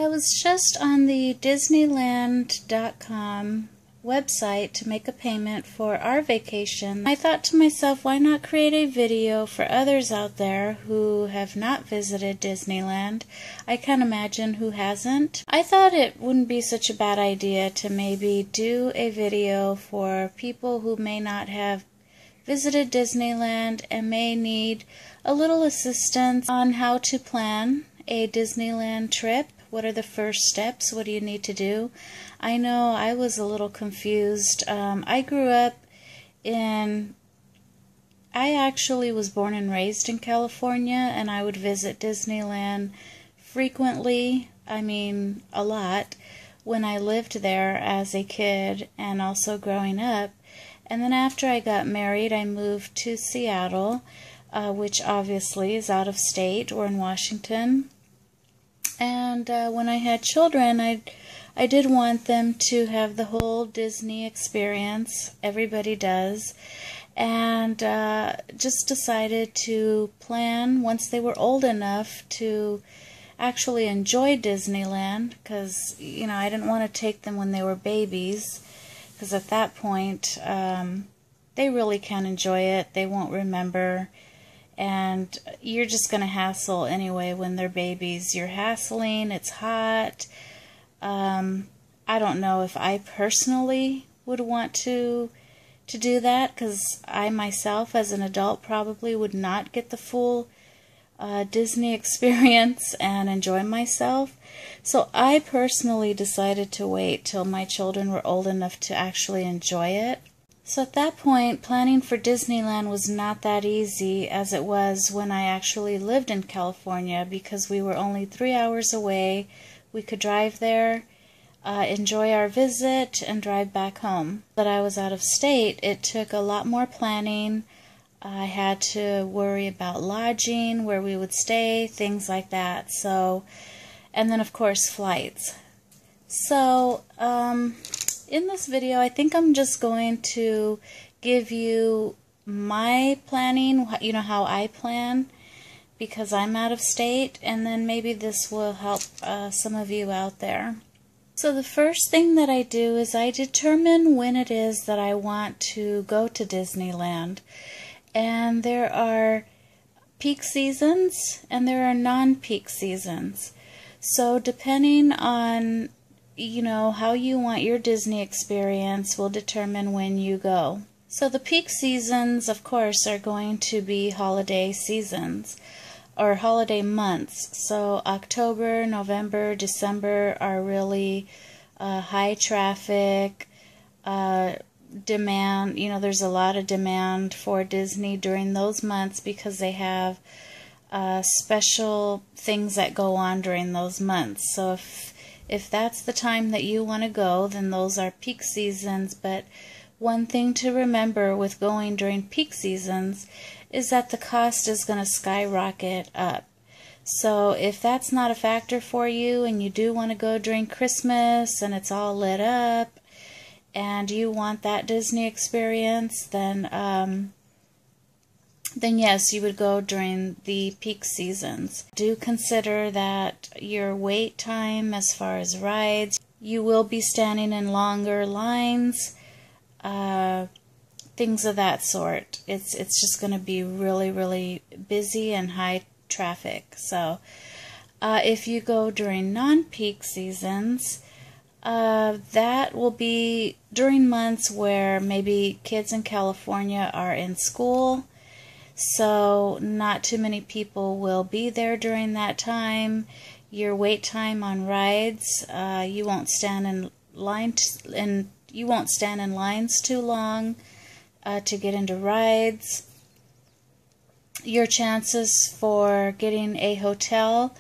was just on the Disneyland.com website to make a payment for our vacation. I thought to myself, why not create a video for others out there who have not visited Disneyland? I can't imagine who hasn't. I thought it wouldn't be such a bad idea to maybe do a video for people who may not have visited Disneyland and may need a little assistance on how to plan a Disneyland trip. What are the first steps? What do you need to do? I know I was a little confused. I actually was born and raised in California, and I would visit Disneyland frequently, I mean a lot, when I lived there as a kid and also growing up. And then after I got married, I moved to Seattle, which obviously is out of state. We're in Washington. And when I had children, I did want them to have the whole Disney experience. Everybody does. And just decided to plan once they were old enough to actually enjoy Disneyland, because, you know, I didn't want to take them when they were babies, because at that point they really can't enjoy it. They won't remember. And you're just going to hassle anyway when they're babies. You're hassling, it's hot. I don't know if I personally would want to do that, because I myself as an adult probably would not get the full Disney experience and enjoy myself. So I personally decided to wait till my children were old enough to actually enjoy it. So at that point, planning for Disneyland was not that easy as it was when I actually lived in California, because we were only 3 hours away. We could drive there, enjoy our visit, and drive back home. But I was out of state. It took a lot more planning. I had to worry about lodging, where we would stay, things like that. So, and then of course flights. So, in this video, I think I'm just going to give you my planning, you know, how I plan, because I'm out of state, and then maybe this will help some of you out there. So the first thing that I do is I determine when it is that I want to go to Disneyland. And there are peak seasons and there are non-peak seasons. So depending on, you know, how you want your Disney experience will determine when you go. So the peak seasons, of course, are going to be holiday seasons or holiday months. So October, November, December are really high traffic, demand. You know, there's a lot of demand for Disney during those months because they have special things that go on during those months. So if that's the time that you want to go, then those are peak seasons. But one thing to remember with going during peak seasons is that the cost is going to skyrocket up. So if that's not a factor for you and you do want to go during Christmas and it's all lit up and you want that Disney experience, then yes, you would go during the peak seasons. Do consider that your wait time as far as rides, you will be standing in longer lines, things of that sort. It's just going to be really, really busy and high traffic. So if you go during non-peak seasons, that will be during months where maybe kids in California are in school. So not too many people will be there during that time. Your wait time on rides, you won't stand in lines too long to get into rides. Your chances for getting a hotel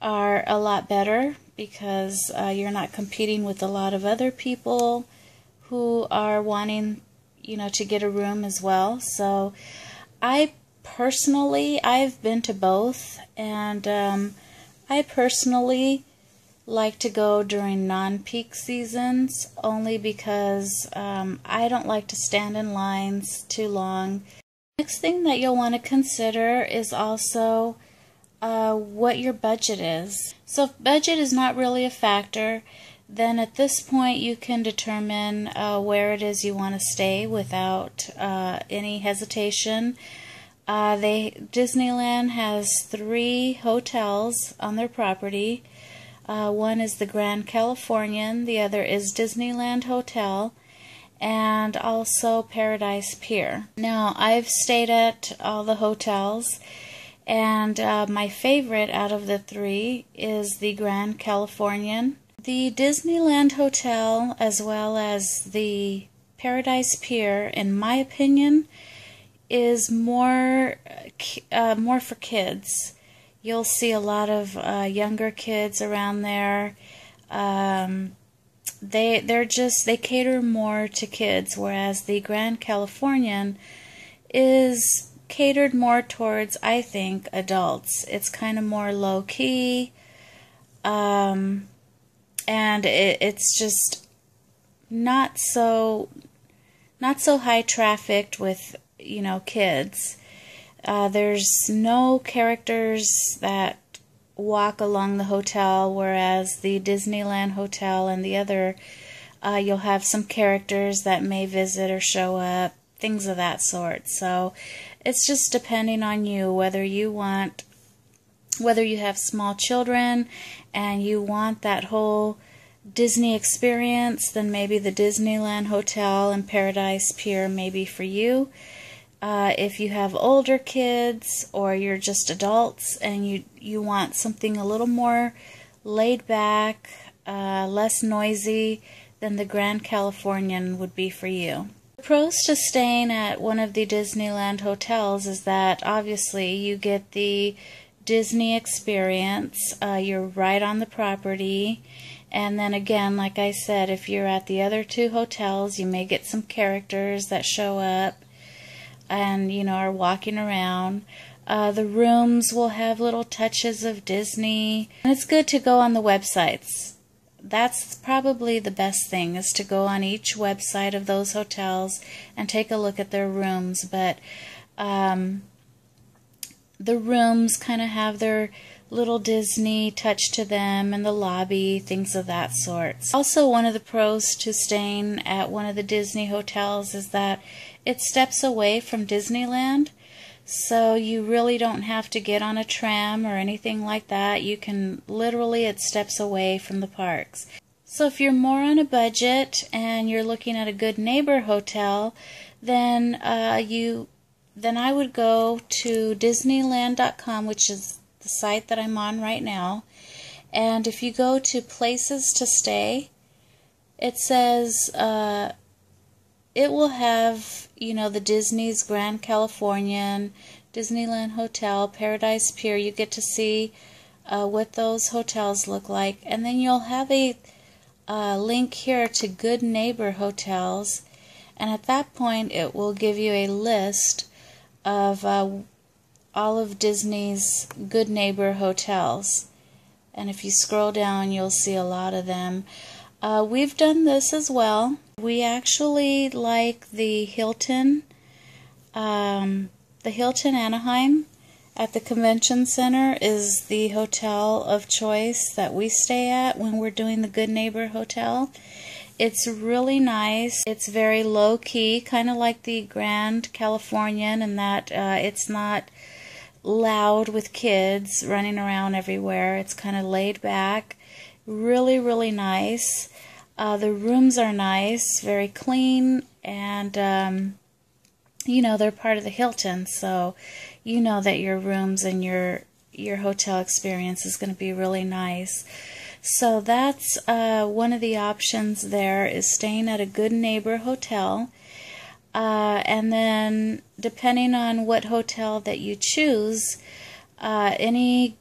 are a lot better because you're not competing with a lot of other people who are wanting, you know, to get a room as well. So I've been to both, and I personally like to go during non-peak seasons only because I don't like to stand in lines too long. Next thing that you'll want to consider is also what your budget is. So if budget is not really a factor, then at this point you can determine where it is you want to stay without any hesitation. Disneyland has 3 hotels on their property. One is the Grand Californian, the other is Disneyland Hotel, and also Paradise Pier. Now, I've stayed at all the hotels, and my favorite out of the 3 is the Grand Californian. The Disneyland Hotel, as well as the Paradise Pier, in my opinion, is more for kids. You'll see a lot of younger kids around there. They cater more to kids, whereas the Grand Californian is catered more towards, I think, adults. It's kind of more low key, and it's just not so high trafficked with, you know, kids. There's no characters that walk along the hotel, whereas the Disneyland Hotel and the other, you'll have some characters that may visit or show up, things of that sort. So it's just depending on you, whether you have small children and you want that whole Disney experience, then maybe the Disneyland Hotel and Paradise Pier may be for you. If you have older kids or you're just adults and you want something a little more laid back, less noisy, then the Grand Californian would be for you. The pros to staying at one of the Disneyland hotels is that obviously you get the Disney experience. You're right on the property. And then again, like I said, if you're at the other 2 hotels, you may get some characters that show up and, you know, are walking around. The rooms will have little touches of Disney. And it's good to go on the websites. That's probably the best thing, is to go on each website of those hotels and take a look at their rooms. But the rooms kind of have their little Disney touch to them, and the lobby, things of that sort. Also, one of the pros to staying at one of the Disney hotels is that it steps away from Disneyland, so you really don't have to get on a tram or anything like that. You can literally, it steps away from the parks. So if you're more on a budget and you're looking at a good neighbor hotel, then I would go to Disneyland.com, which is the site that I'm on right now. And if you go to places to stay, it says it will have, you know, the Disney's Grand Californian, Disneyland Hotel, Paradise Pier. You get to see what those hotels look like. And then you'll have a link here to Good Neighbor Hotels. And at that point, it will give you a list of all of Disney's Good Neighbor hotels. And if you scroll down, you'll see a lot of them. We've done this as well. We actually like the Hilton Anaheim at the Convention Center is the hotel of choice that we stay at when we're doing the Good Neighbor Hotel. It's really nice. It's very low-key, kind of like the Grand Californian, in that it's not loud with kids running around everywhere. It's kind of laid back. Really, really nice. The rooms are nice, very clean, and you know, they're part of the Hilton, so you know that your rooms and your hotel experience is going to be really nice. So that's one of the options there, is staying at a Good Neighbor Hotel. And then depending on what hotel that you choose, any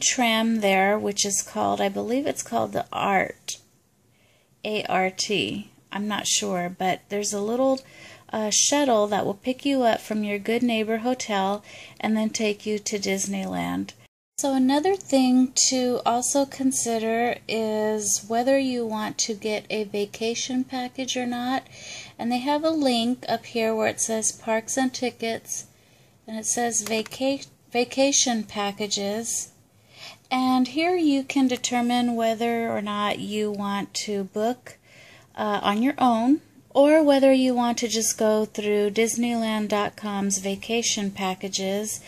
tram there, which is called, I believe it's called the ART, A-R-T, I'm not sure, but there's a little shuttle that will pick you up from your Good Neighbor Hotel and then take you to Disneyland. So another thing to also consider is whether you want to get a vacation package or not. And they have a link up here where it says Parks and Tickets, and it says vacation packages. And here you can determine whether or not you want to book on your own, or whether you want to just go through Disneyland.com's vacation packages.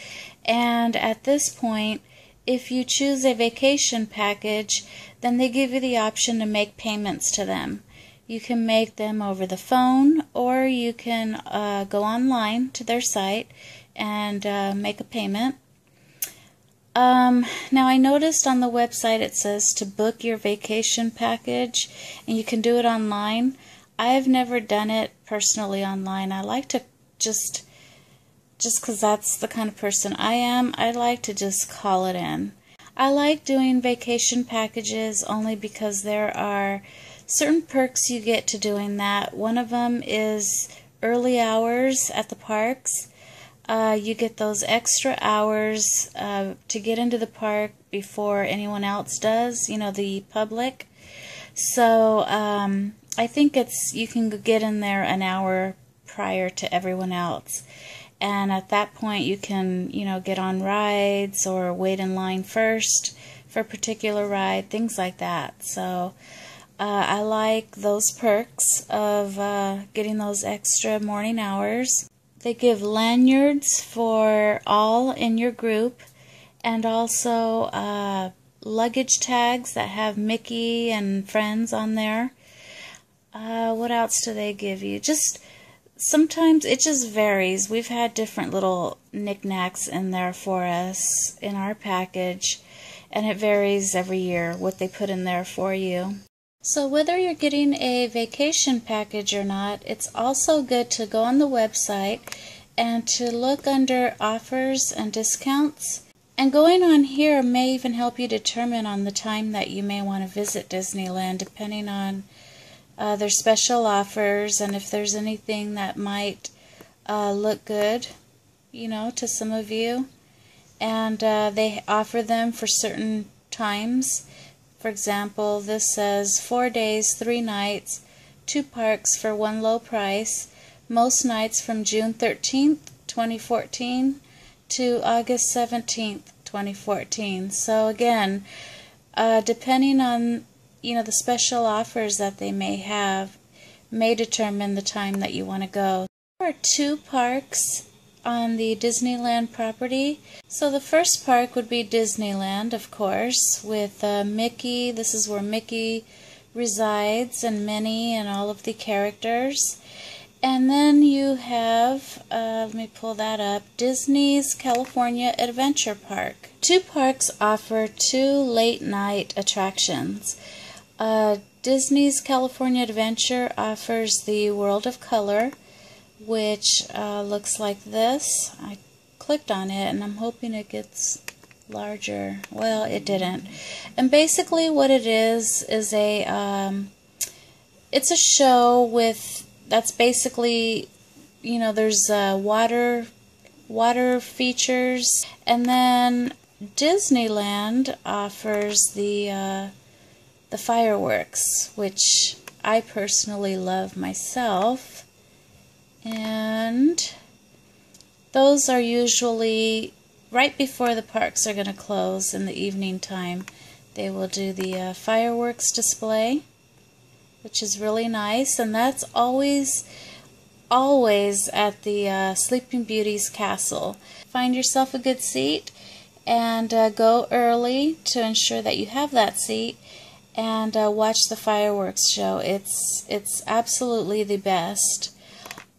And at this point, if you choose a vacation package, then they give you the option to make payments to them. You can make them over the phone, or you can go online to their site and make a payment. Now I noticed on the website it says to book your vacation package, and you can do it online. I've never done it personally online. I like to just because that's the kind of person I am, I like to just call it in. I like doing vacation packages only because there are certain perks you get to doing that. One of them is early hours at the parks. You get those extra hours to get into the park before anyone else does, you know, the public. So I think you can get in there an hour prior to everyone else. And at that point you can, you know, get on rides or wait in line first for a particular ride, things like that. So I like those perks of getting those extra morning hours. They give lanyards for all in your group, and also luggage tags that have Mickey and friends on there. What else do they give you? Sometimes it just varies. We've had different little knickknacks in there for us in our package, and it varies every year what they put in there for you. So whether you're getting a vacation package or not, it's also good to go on the website and to look under offers and discounts. And going on here may even help you determine on the time that you may want to visit Disneyland, depending on their special offers and if there's anything that might look good, you know, to some of you. And they offer them for certain times. For example, this says 4 days, 3 nights, 2 parks for one low price, most nights from June 13th, 2014 to August 17th, 2014. So again, depending on, you know, the special offers that they may have, may determine the time that you want to go. There are 2 parks on the Disneyland property. So the first park would be Disneyland, of course, with Mickey. This is where Mickey resides, and Minnie and all of the characters. And then you have, let me pull that up, Disney's California Adventure Park. 2 parks offer 2 late night attractions. Disney's California Adventure offers the World of Color, which looks like this. I clicked on it and I'm hoping it gets larger. Well, it didn't. And basically what it is a it's a show with, that's basically, you know, there's water features, and then Disneyland offers the fireworks, which I personally love myself. And those are usually right before the parks are going to close in the evening time. They will do the fireworks display, which is really nice, and that's always at the Sleeping Beauty's castle. Find yourself a good seat and go early to ensure that you have that seat, and watch the fireworks show. It's absolutely the best.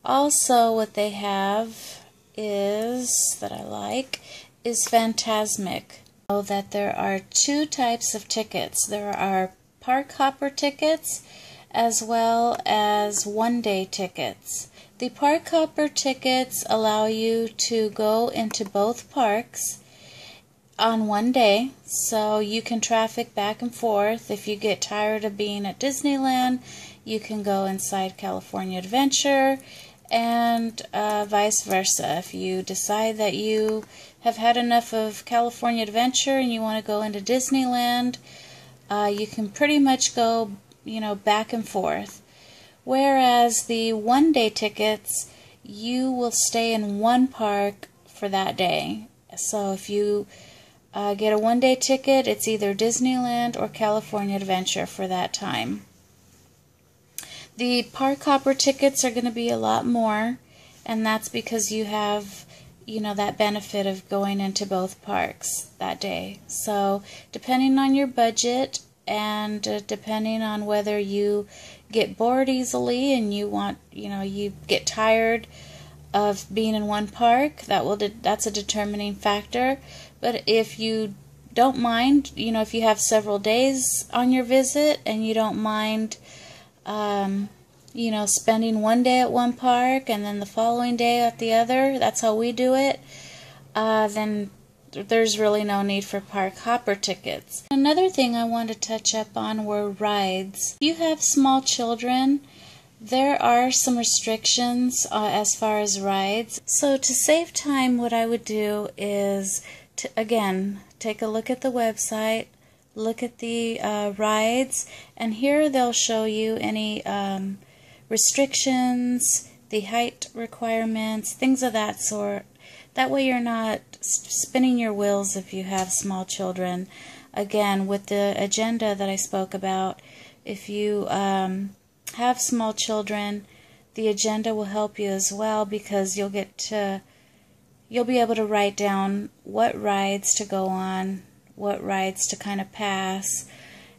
Also, what they have is, that I like, is Phantasmic. So that there are 2 types of tickets. There are park hopper tickets as well as one-day tickets. The park hopper tickets allow you to go into both parks on one day, so you can traffic back and forth. If you get tired of being at Disneyland, you can go inside California Adventure, and vice versa. If you decide that you have had enough of California Adventure and you want to go into Disneyland, you can pretty much go, you know, back and forth. Whereas the one-day tickets, you will stay in one park for that day. So if you get a one-day ticket, it's either Disneyland or California Adventure for that time. The park hopper tickets are going to be a lot more, and that's because you have, that benefit of going into both parks that day. So depending on your budget and depending on whether you get bored easily and you want, you get tired of being in one park, that's a determining factor. But if you don't mind, if you have several days on your visit and you don't mind spending one day at one park and then the following day at the other, that's how we do it, then there's really no need for park hopper tickets. Another thing I want to touch up on were rides. If you have small children, there are some restrictions as far as rides. So to save time, what I would do is, again, take a look at the website, look at the rides, and here they'll show you any restrictions, the height requirements, things of that sort. That way you're not spinning your wheels if you have small children. Again, with the agenda that I spoke about, if you have small children, the agenda will help you as well, because you'll be able to write down what rides to go on, what rides to kind of pass,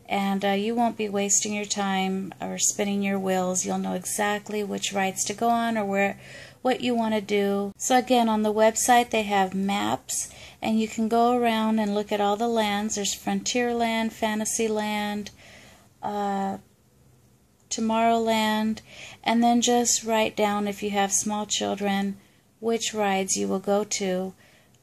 and you won't be wasting your time or spinning your wheels. You'll know exactly which rides to go on or what you want to do. So again, on the website they have maps, and you can go around and look at all the lands. There's Frontierland, Fantasyland, Tomorrowland, and then just write down, if you have small children, which rides you will go to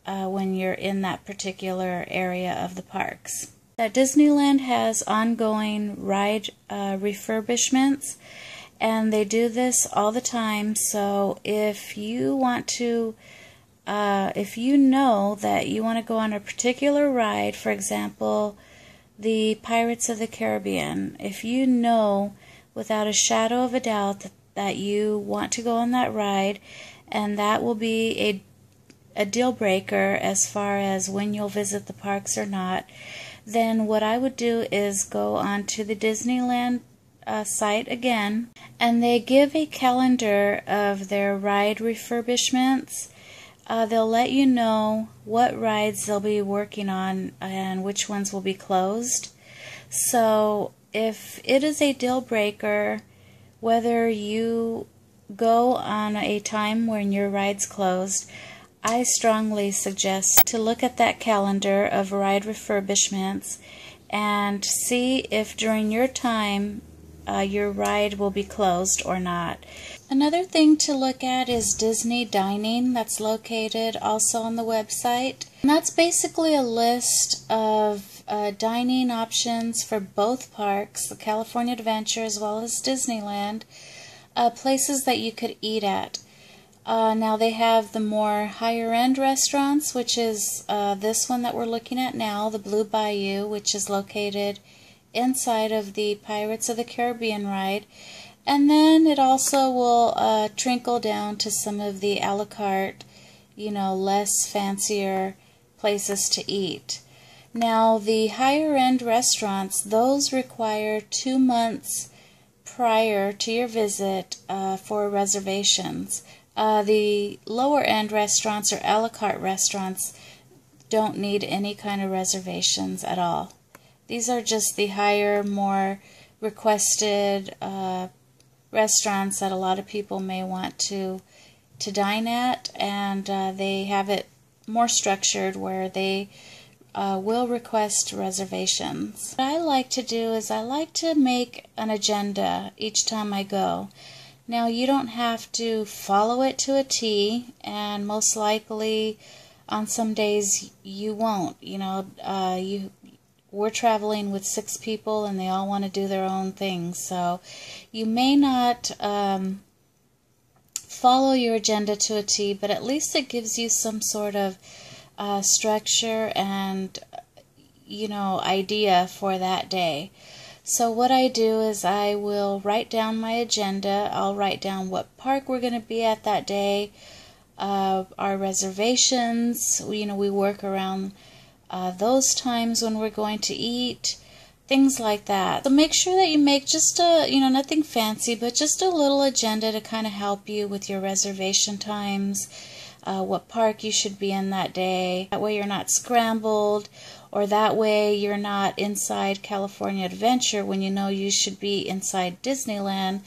when you're in that particular area of the parks. Disneyland has ongoing ride refurbishments, and they do this all the time. So if you want to, if you know that you want to go on a particular ride, for example, the Pirates of the Caribbean, if you know without a shadow of a doubt that you want to go on that ride, and that will be a deal breaker as far as when you'll visit the parks or not, then what I would do is go onto the Disneyland site again, and they give a calendar of their ride refurbishments. They'll let you know what rides they'll be working on and which ones will be closed. So if it is a deal breaker, whether you go on a time when your ride's closed, I strongly suggest to look at that calendar of ride refurbishments and see if during your time your ride will be closed or not. Another thing to look at is Disney Dining. That's located also on the website. And that's basically a list of dining options for both parks, the California Adventure as well as Disneyland, places that you could eat at. Now they have the more higher end restaurants, which is this one that we're looking at now, the Blue Bayou, which is located inside of the Pirates of the Caribbean ride. And then it also will trickle down to some of the a la carte, less fancier places to eat. Now the higher end restaurants, those require 2 months prior to your visit for reservations. The lower end restaurants or a la carte restaurants don't need any kind of reservations at all. These are just the higher, more requested restaurants that a lot of people may want to dine at, and they have it more structured where they will request reservations. What I like to do is I like to make an agenda each time I go. Now you don't have to follow it to a T, and most likely on some days you won't. We're traveling with 6 people and they all want to do their own things, so you may not follow your agenda to a T, but at least it gives you some sort of structure and idea for that day. So what I do is I will write down my agenda. I'll write down what park we're going to be at that day, our reservations. We work around those times when we're going to eat, things like that. So make sure that you make just nothing fancy, but just a little agenda to kind of help you with your reservation times, what park you should be in that day. That way you're not scrambled, or that way you're not inside California Adventure when you know you should be inside Disneyland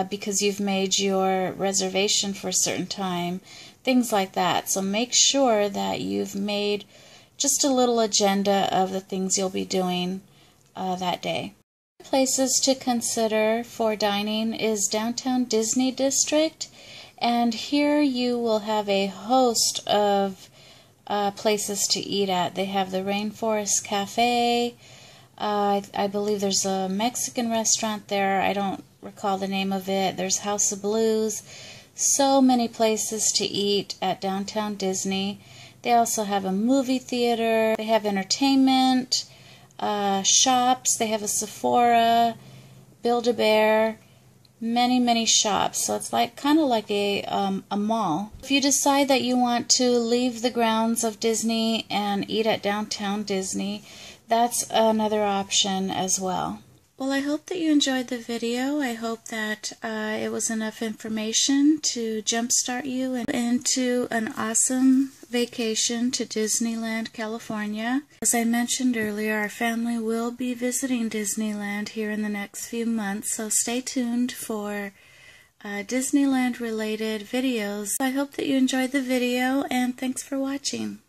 because you've made your reservation for a certain time, things like that. So make sure that you've made just a little agenda of the things you'll be doing that day. Places to consider for dining is Downtown Disney District, and here you will have a host of places to eat at. They have the Rainforest Cafe. I believe there's a Mexican restaurant there. I don't recall the name of it. There's House of Blues. So many places to eat at Downtown Disney. They also have a movie theater. They have entertainment, shops. They have a Sephora, Build-A-Bear, many shops. So it's kind of like a mall. If you decide that you want to leave the grounds of Disney and eat at Downtown Disney, that's another option as well. Well, I hope that you enjoyed the video. I hope that it was enough information to jumpstart you into an awesome vacation to Disneyland, California. As I mentioned earlier, our family will be visiting Disneyland here in the next few months, so stay tuned for Disneyland related videos. I hope that you enjoyed the video, and thanks for watching.